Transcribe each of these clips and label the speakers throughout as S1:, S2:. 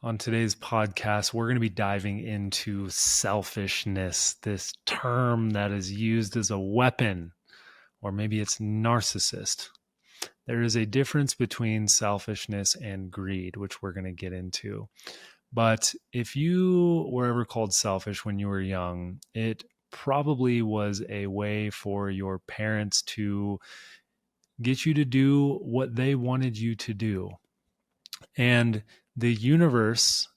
S1: On today's podcast, we're going to be diving into selfishness, this term that is used as a weapon, or maybe it's narcissist. There is a difference between selfishness and greed, which we're going to get into. But if you were ever called selfish when you were young, it probably was a way for your parents to get you to do what they wanted you to do. And the universe,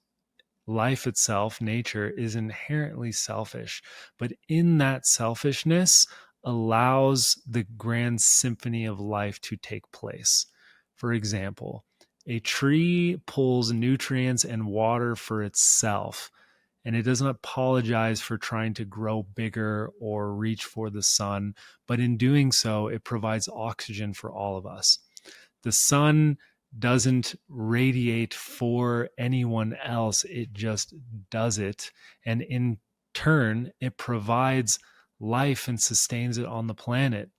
S1: life itself, nature, is inherently selfish. But in that selfishness allows the grand symphony of life to take place. For example, a tree pulls nutrients and water for itself, and it doesn't apologize for trying to grow bigger or reach for the sun. But in doing so, it provides oxygen for all of us. The sun doesn't radiate for anyone else. It just does it. And in turn, it provides life and sustains it on the planet.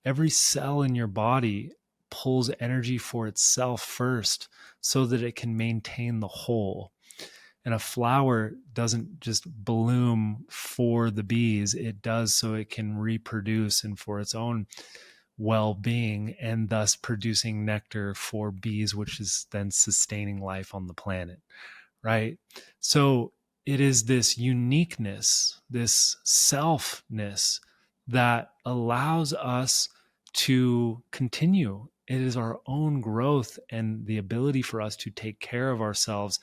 S1: Every cell in your body pulls energy for itself first so that it can maintain the whole. And a flower doesn't just bloom for the bees. It does so it can reproduce and for its own well-being, and thus producing nectar for bees, which is then sustaining life on the planet, right? So it is this uniqueness, this selfness that allows us to continue. It is our own growth and the ability for us to take care of ourselves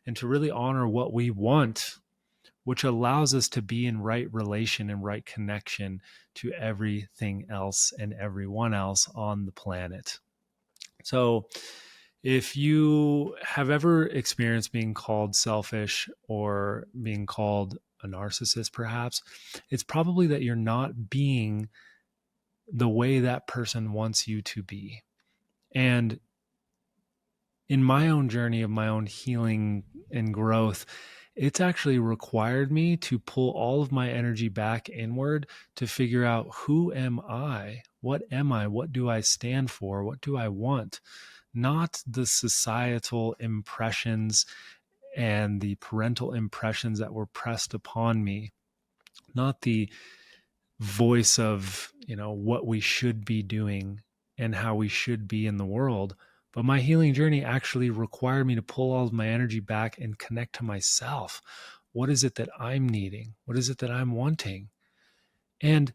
S1: and to really honor what we want, which allows us to be in right relation and right connection to everything else and everyone else on the planet. So if you have ever experienced being called selfish or being called a narcissist, perhaps, it's probably that you're not being the way that person wants you to be. And in my own journey of my own healing and growth, it's actually required me to pull all of my energy back inward to figure out, who am I? What am I? What do I stand for? What do I want? Not the societal impressions and the parental impressions that were pressed upon me, not the voice of, what we should be doing and how we should be in the world. But my healing journey actually required me to pull all of my energy back and connect to myself. What is it that I'm needing? What is it that I'm wanting? And,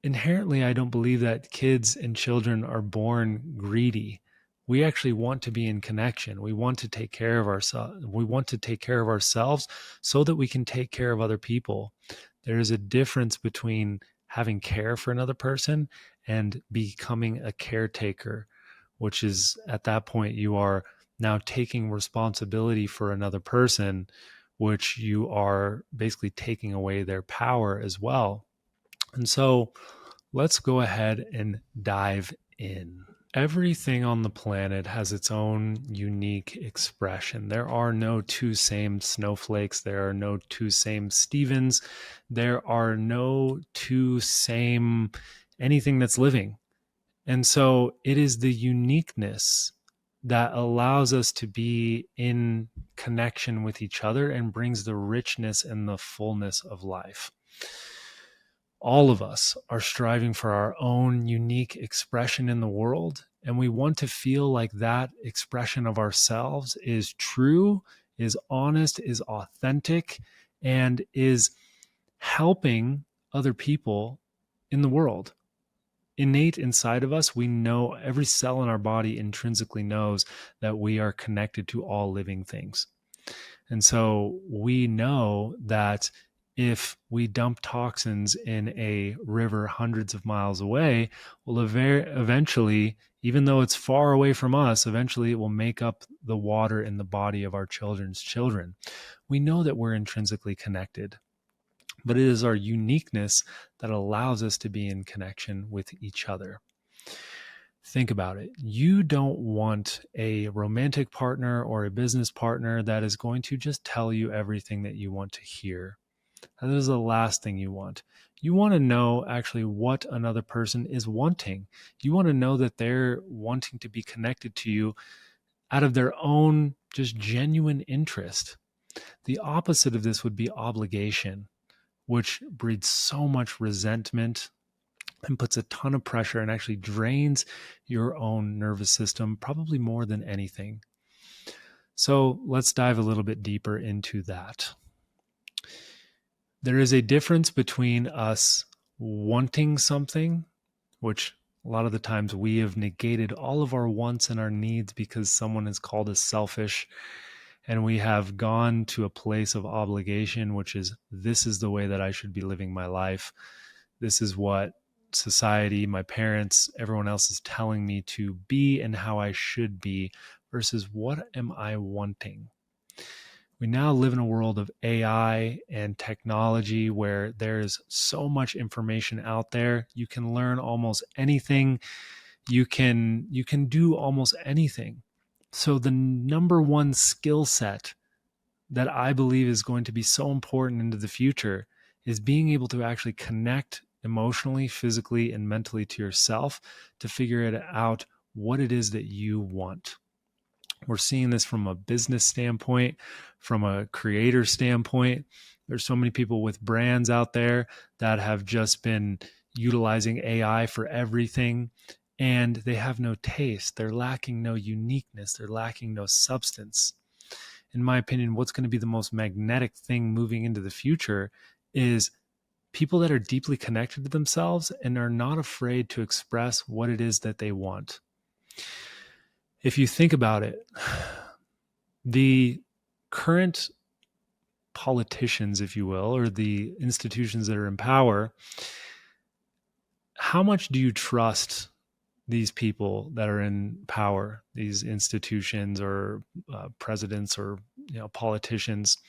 S1: inherently, I don't believe that kids and children are born greedy. We actually want to be in connection. We want to take care of ourselves. We want to take care of ourselves so that we can take care of other people. There is a difference between having care for another person and becoming a caretaker, which is, at that point, you are now taking responsibility for another person, which you are basically taking away their power as well. And so let's go ahead and dive in. Everything on the planet has its own unique expression. There are no two same snowflakes. There are no two same Stevens. There are no two same anything that's living. And so it is the uniqueness that allows us to be in connection with each other and brings the richness and the fullness of life. All of us are striving for our own unique expression in the world, and we want to feel like that expression of ourselves is true, is honest, is authentic, and is helping other people in the world. Innate inside of us, we know, every cell in our body intrinsically knows that we are connected to all living things. And so we know that if we dump toxins in a river hundreds of miles away, well, eventually, even though it's far away from us, eventually it will make up the water in the body of our children's children. We know that we're intrinsically connected, but it is our uniqueness that allows us to be in connection with each other. Think about it. You don't want a romantic partner or a business partner that is going to just tell you everything that you want to hear. That is the last thing you want. You want to know actually what another person is wanting. You want to know that they're wanting to be connected to you out of their own just genuine interest. The opposite of this would be obligation, which breeds so much resentment and puts a ton of pressure and actually drains your own nervous system, probably more than anything. So let's dive a little bit deeper into that. There is a difference between us wanting something, which a lot of the times we have negated all of our wants and our needs because someone has called us selfish, and we have gone to a place of obligation, which is, this is the way that I should be living my life. This is what society, my parents, everyone else is telling me to be and how I should be, versus what am I wanting? We now live in a world of AI and technology where there's so much information out there. You can learn almost anything. You can do almost anything. So the number one skill set that I believe is going to be so important into the future is being able to actually connect emotionally, physically, and mentally to yourself to figure it out what it is that you want. We're seeing this from a business standpoint, from a creator standpoint. There's so many people with brands out there that have just been utilizing AI for everything, and they have no taste. They're lacking no uniqueness. They're lacking no substance. In my opinion, what's going to be the most magnetic thing moving into the future is people that are deeply connected to themselves and are not afraid to express what it is that they want. If you think about it, the current politicians, if you will, or the institutions that are in power, how much do you trust these people that are in power, these institutions or presidents or politicians?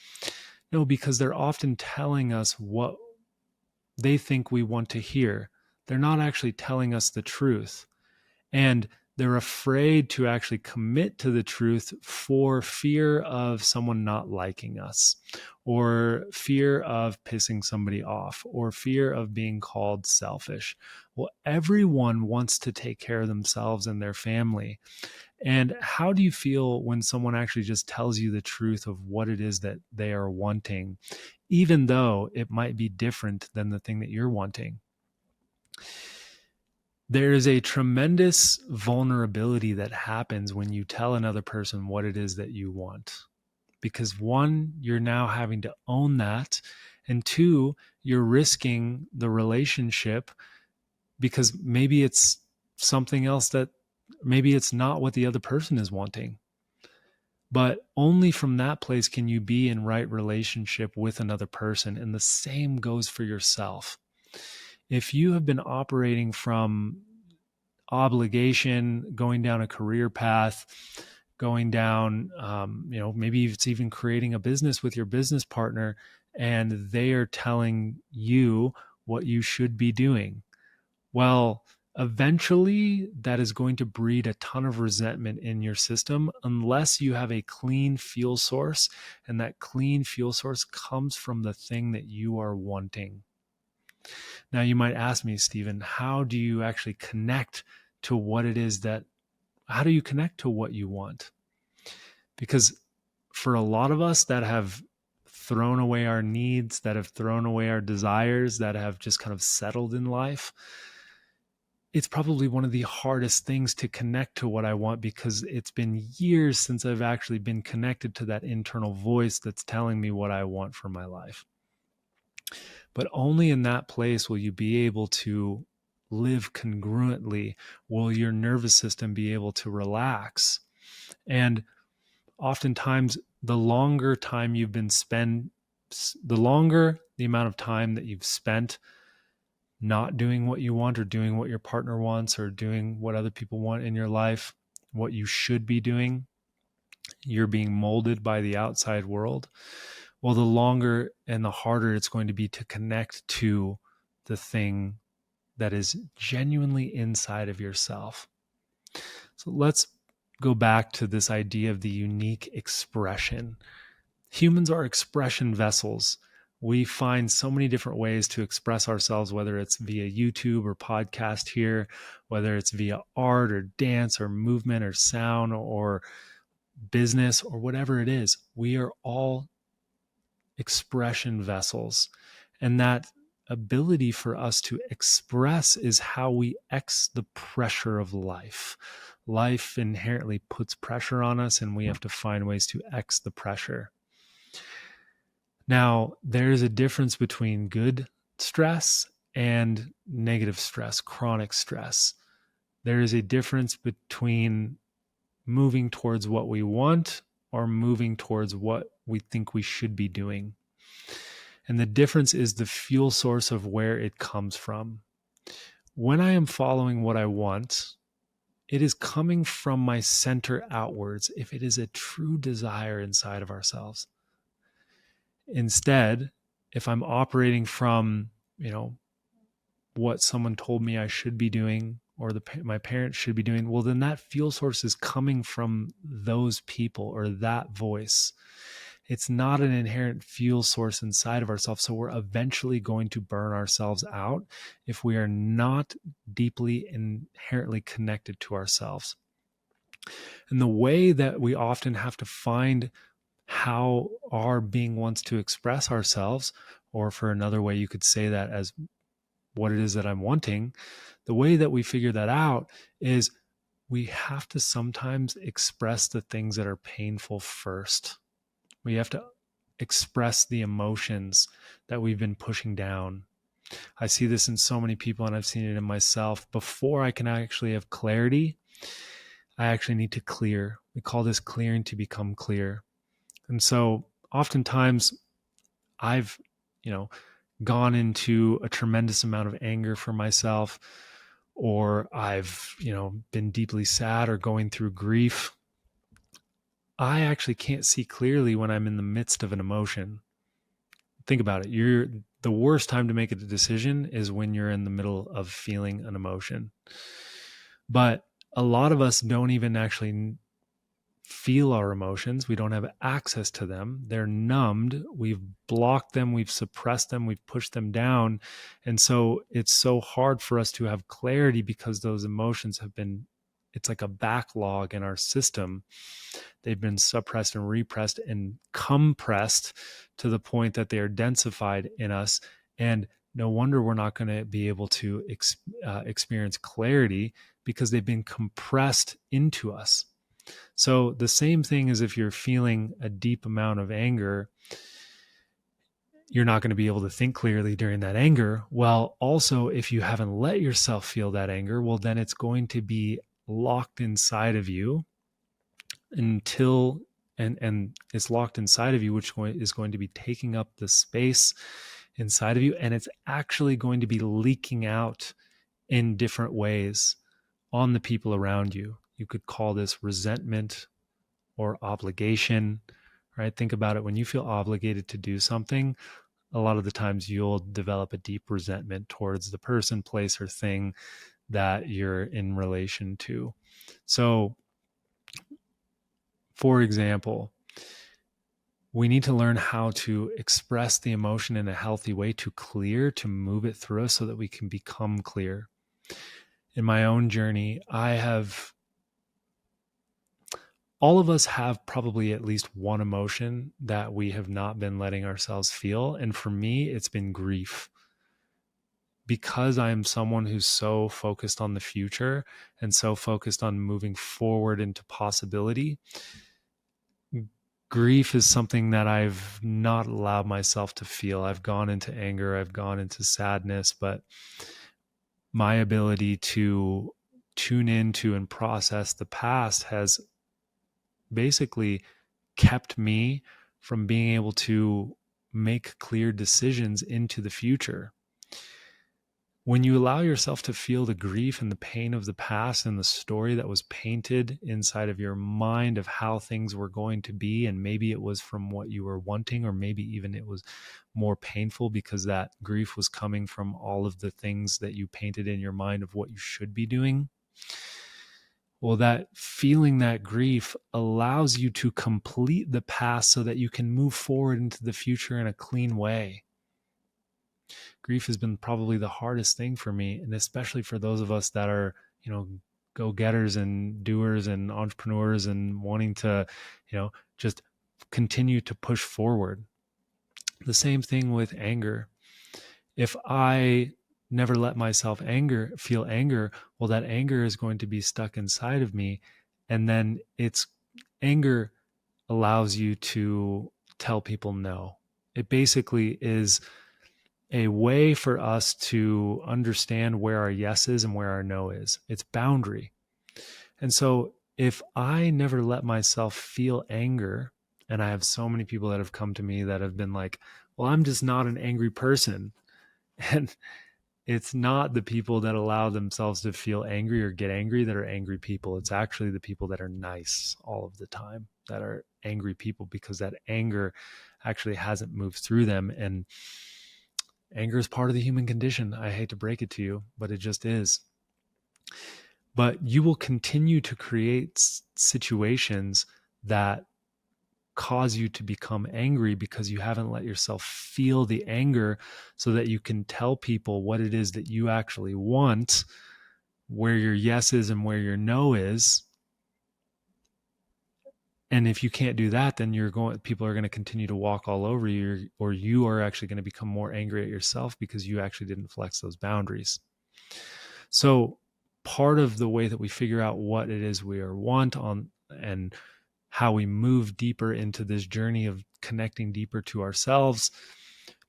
S1: No, because they're often telling us what they think we want to hear. They're not actually telling us the truth. And they're afraid to actually commit to the truth for fear of someone not liking us, or fear of pissing somebody off, or fear of being called selfish. Well, everyone wants to take care of themselves and their family. And how do you feel when someone actually just tells you the truth of what it is that they are wanting, even though it might be different than the thing that you're wanting? There is a tremendous vulnerability that happens when you tell another person what it is that you want. Because one, you're now having to own that. And two, you're risking the relationship because maybe it's something else that maybe it's not what the other person is wanting. But only from that place can you be in right relationship with another person. And the same goes for yourself. If you have been operating from obligation, going down a career path, going down, maybe it's even creating a business with your business partner, and they are telling you what you should be doing. Well, eventually that is going to breed a ton of resentment in your system unless you have a clean fuel source, and that clean fuel source comes from the thing that you are wanting. Now, you might ask me, Stephen, how do you actually connect to what it is how do you connect to what you want? Because for a lot of us that have thrown away our needs, that have thrown away our desires, that have just kind of settled in life, it's probably one of the hardest things to connect to what I want, because it's been years since I've actually been connected to that internal voice that's telling me what I want for my life. But only in that place will you be able to live congruently, will your nervous system be able to relax. And oftentimes, the longer the amount of time that you've spent not doing what you want, or doing what your partner wants, or doing what other people want in your life, what you should be doing, you're being molded by the outside world. Well, the longer and the harder it's going to be to connect to the thing that is genuinely inside of yourself. So let's go back to this idea of the unique expression. Humans are expression vessels. We find so many different ways to express ourselves, whether it's via YouTube or podcast here, whether it's via art or dance or movement or sound or business, or whatever it is. We are all expression vessels. And that ability for us to express is how we X the pressure of life. Life inherently puts pressure on us, and we have to find ways to X the pressure. Now, there is a difference between good stress and negative stress, chronic stress. There is a difference between moving towards what we want or moving towards what we think we should be doing. And the difference is the fuel source of where it comes from. When I am following what I want, it is coming from my center outwards if it is a true desire inside of ourselves. Instead, if I'm operating from, what someone told me I should be doing or my parents should be doing, well, then that fuel source is coming from those people or that voice. It's not an inherent fuel source inside of ourselves. So we're eventually going to burn ourselves out if we are not deeply inherently connected to ourselves. And the way that we often have to find how our being wants to express ourselves, or for another way, you could say that as what it is that I'm wanting, the way that we figure that out is we have to sometimes express the things that are painful first. We have to express the emotions that we've been pushing down. I see this in so many people, and I've seen it in myself. Before I can actually have clarity, I actually need to clear. We call this clearing to become clear. And so oftentimes I've, gone into a tremendous amount of anger for myself, or I've, been deeply sad or going through grief. I actually can't see clearly when I'm in the midst of an emotion. Think about it. The worst time to make a decision is when you're in the middle of feeling an emotion. But a lot of us don't even actually feel our emotions. We don't have access to them. They're numbed. We've blocked them. We've suppressed them. We've pushed them down. And so it's so hard for us to have clarity because those emotions it's like a backlog in our system. They've been suppressed and repressed and compressed to the point that they are densified in us. And no wonder we're not going to be able to experience clarity, because they've been compressed into us. So the same thing as if you're feeling a deep amount of anger, you're not going to be able to think clearly during that anger. Well, also, if you haven't let yourself feel that anger, well, then it's going to be locked inside of you until, and it's locked inside of you, which is going to be taking up the space inside of you. And it's actually going to be leaking out in different ways on the people around you. You could call this resentment or obligation, right? Think about it. When you feel obligated to do something, a lot of the times you'll develop a deep resentment towards the person, place, or thing that you're in relation to. So, for example, we need to learn how to express the emotion in a healthy way, to move it through us so that we can become clear. In my own journey, all of us have probably at least one emotion that we have not been letting ourselves feel. And for me, it's been grief. Because I'm someone who's so focused on the future and so focused on moving forward into possibility, grief is something that I've not allowed myself to feel. I've gone into anger, I've gone into sadness, but my ability to tune into and process the past has basically kept me from being able to make clear decisions into the future. When you allow yourself to feel the grief and the pain of the past and the story that was painted inside of your mind of how things were going to be, and maybe it was from what you were wanting, or maybe even it was more painful because that grief was coming from all of the things that you painted in your mind of what you should be doing. Well, that feeling that grief allows you to complete the past so that you can move forward into the future in a clean way. Grief has been probably the hardest thing for me, and especially for those of us that are, go-getters and doers and entrepreneurs and wanting to, just continue to push forward. The same thing with anger. If I never let myself feel anger, well, that anger is going to be stuck inside of me. And then anger allows you to tell people no. It basically is a way for us to understand where our yes is and where our no is. It's boundary. And so if I never let myself feel anger, and I have so many people that have come to me that have been like, well, I'm just not an angry person. And it's not the people that allow themselves to feel angry or get angry that are angry people. It's actually the people that are nice all of the time that are angry people, because that anger actually hasn't moved through them. And anger is part of the human condition. I hate to break it to you, but it just is. But you will continue to create situations that cause you to become angry because you haven't let yourself feel the anger so that you can tell people what it is that you actually want, where your yes is and where your no is. And if you can't do that, then people are going to continue to walk all over you, or you are actually going to become more angry at yourself because you actually didn't flex those boundaries. So part of the way that we figure out what it is we want on, and how we move deeper into this journey of connecting deeper to ourselves,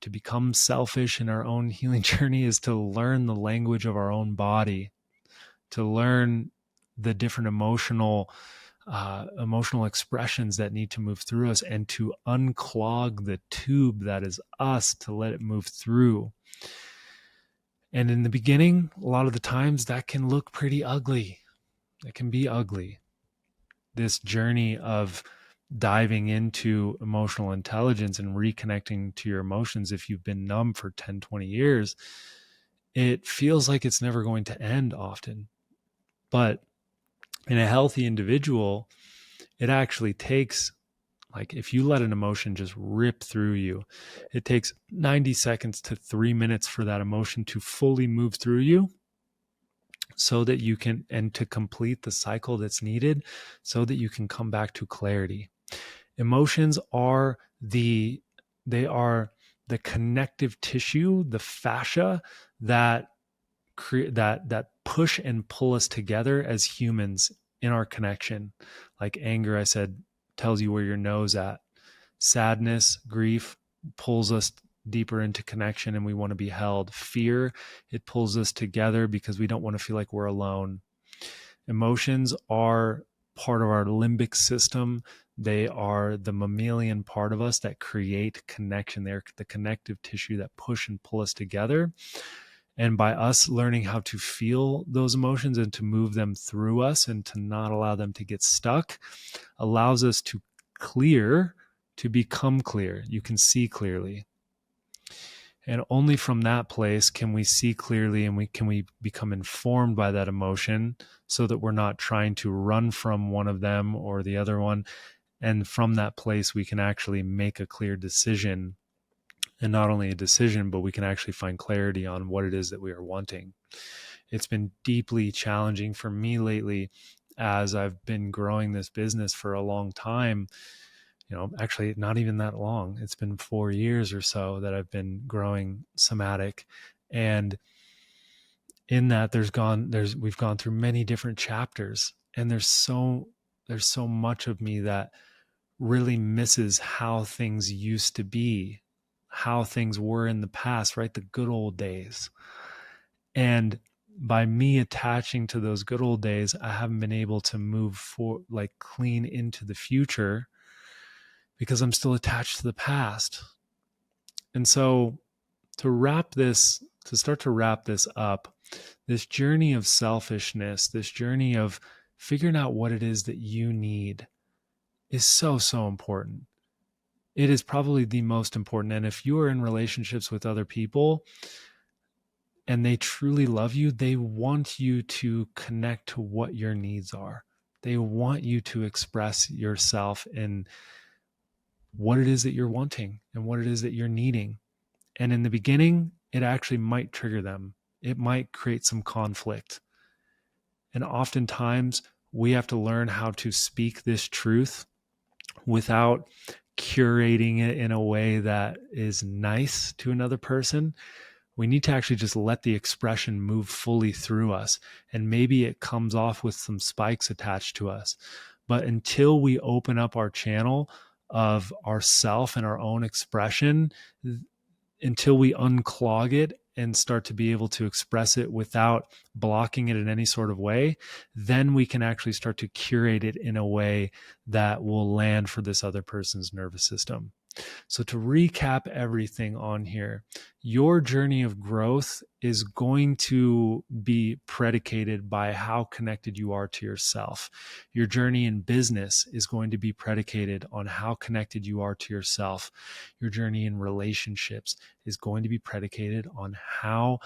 S1: to become selfish in our own healing journey, is to learn the language of our own body, to learn the different emotional expressions that need to move through us, and to unclog the tube that is us, to let it move through. And in the beginning, a lot of the times that can look pretty ugly. It can be ugly. This journey of diving into emotional intelligence and reconnecting to your emotions, if you've been numb for 10, 20 years, it feels like it's never going to end often. But in a healthy individual, it actually takes, like, if you let an emotion just rip through you, it takes 90 seconds to 3 minutes for that emotion to fully move through you, so that you can, and to complete the cycle that's needed so that you can come back to clarity. Emotions are the connective tissue, the fascia that that push and pull us together as humans in our connection. Like anger, I said, tells you where your no's at. Sadness, grief pulls us deeper into connection and we want to be held. Fear, it pulls us together because we don't want to feel like we're alone. Emotions are part of our limbic system. They are the mammalian part of us that create connection. They're the connective tissue that push and pull us together. And by us learning how to feel those emotions and to move them through us and to not allow them to get stuck, allows us to become clear. You can see clearly. And only from that place can we see clearly, and we become informed by that emotion, so that we're not trying to run from one of them or the other one. And from that place, we can actually make a clear decision. And not only a decision, but we can actually find clarity on what it is that we are wanting. It's been deeply challenging for me lately as I've been growing this business for a long time. Actually not even that long. It's been 4 years or so that I've been growing somatic. And in that we've gone through many different chapters, and there's so much of me that really misses how things used to be, how things were in the past, right? The good old days. And by me attaching to those good old days, I haven't been able to move clean into the future, because I'm still attached to the past. And so to start to wrap this up, this journey of selfishness, this journey of figuring out what it is that you need, is so, so important. It is probably the most important. And if you are in relationships with other people and they truly love you, they want you to connect to what your needs are. They want you to express yourself in what it is that you're wanting and what it is that you're needing. And in the beginning, it actually might trigger them. It might create some conflict. And oftentimes we have to learn how to speak this truth without curating it in a way that is nice to another person. We need to actually just let the expression move fully through us. And maybe it comes off with some spikes attached to us. But until we open up our channel of ourself and our own expression, until we unclog it and start to be able to express it without blocking it in any sort of way, then we can actually start to curate it in a way that will land for this other person's nervous system. So to recap everything on here, your journey of growth is going to be predicated by how connected you are to yourself. Your journey in business is going to be predicated on how connected you are to yourself. Your journey in relationships is going to be predicated on how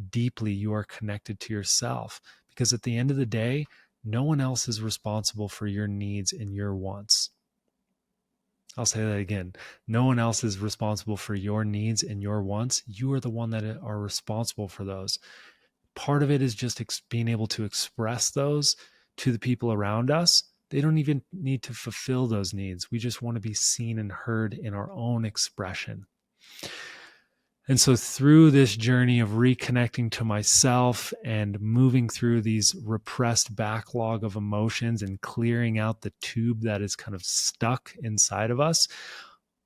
S1: deeply you are connected to yourself. Because at the end of the day, no one else is responsible for your needs and your wants. I'll say that again. No one else is responsible for your needs and your wants. You are the one that are responsible for those. Part of it is just being able to express those to the people around us. They don't even need to fulfill those needs. We just want to be seen and heard in our own expression. And so through this journey of reconnecting to myself and moving through these repressed backlog of emotions and clearing out the tube that is kind of stuck inside of us,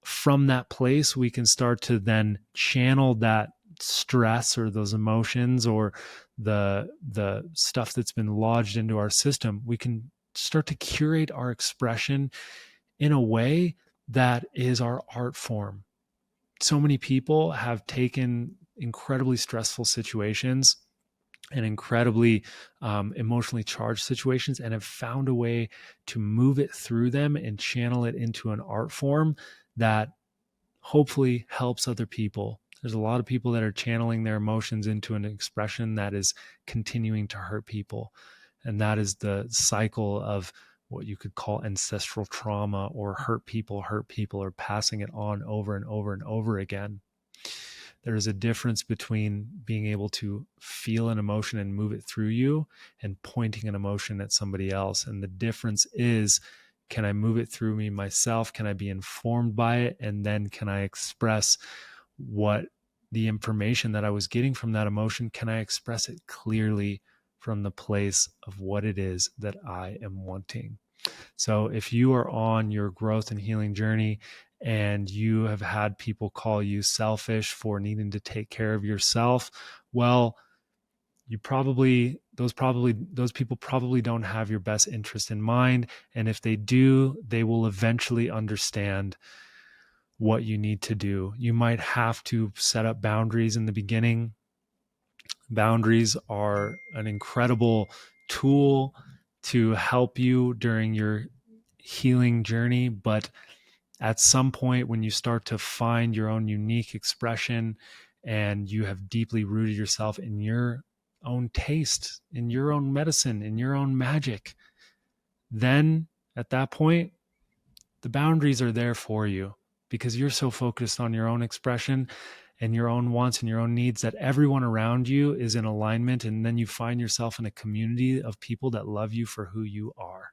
S1: from that place, we can start to then channel that stress or those emotions or the stuff that's been lodged into our system. We can start to curate our expression in a way that is our art form. So many people have taken incredibly stressful situations and incredibly emotionally charged situations and have found a way to move it through them and channel it into an art form that hopefully helps other people. There's a lot of people that are channeling their emotions into an expression that is continuing to hurt people. And that is the cycle of what you could call ancestral trauma or hurt people, or passing it on over and over and over again. There is a difference between being able to feel an emotion and move it through you and pointing an emotion at somebody else. And the difference is, can I move it through me myself? Can I be informed by it? And then can I express what the information that I was getting from that emotion? Can I express it clearly from the place of what it is that I am wanting? So if you are on your growth and healing journey and you have had people call you selfish for needing to take care of yourself, well, those people probably don't have your best interest in mind. And if they do, they will eventually understand what you need to do. You might have to set up boundaries in the beginning. Boundaries are an incredible tool to help you during your healing journey, but at some point when you start to find your own unique expression and you have deeply rooted yourself in your own taste, in your own medicine, in your own magic, then at that point, the boundaries are there for you because you're so focused on your own expression and your own wants and your own needs that everyone around you is in alignment. And then you find yourself in a community of people that love you for who you are.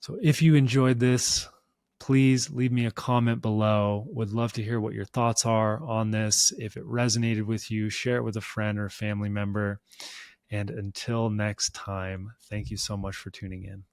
S1: So if you enjoyed this, please leave me a comment below. Would love to hear what your thoughts are on this. If it resonated with you, share it with a friend or a family member. And until next time, thank you so much for tuning in.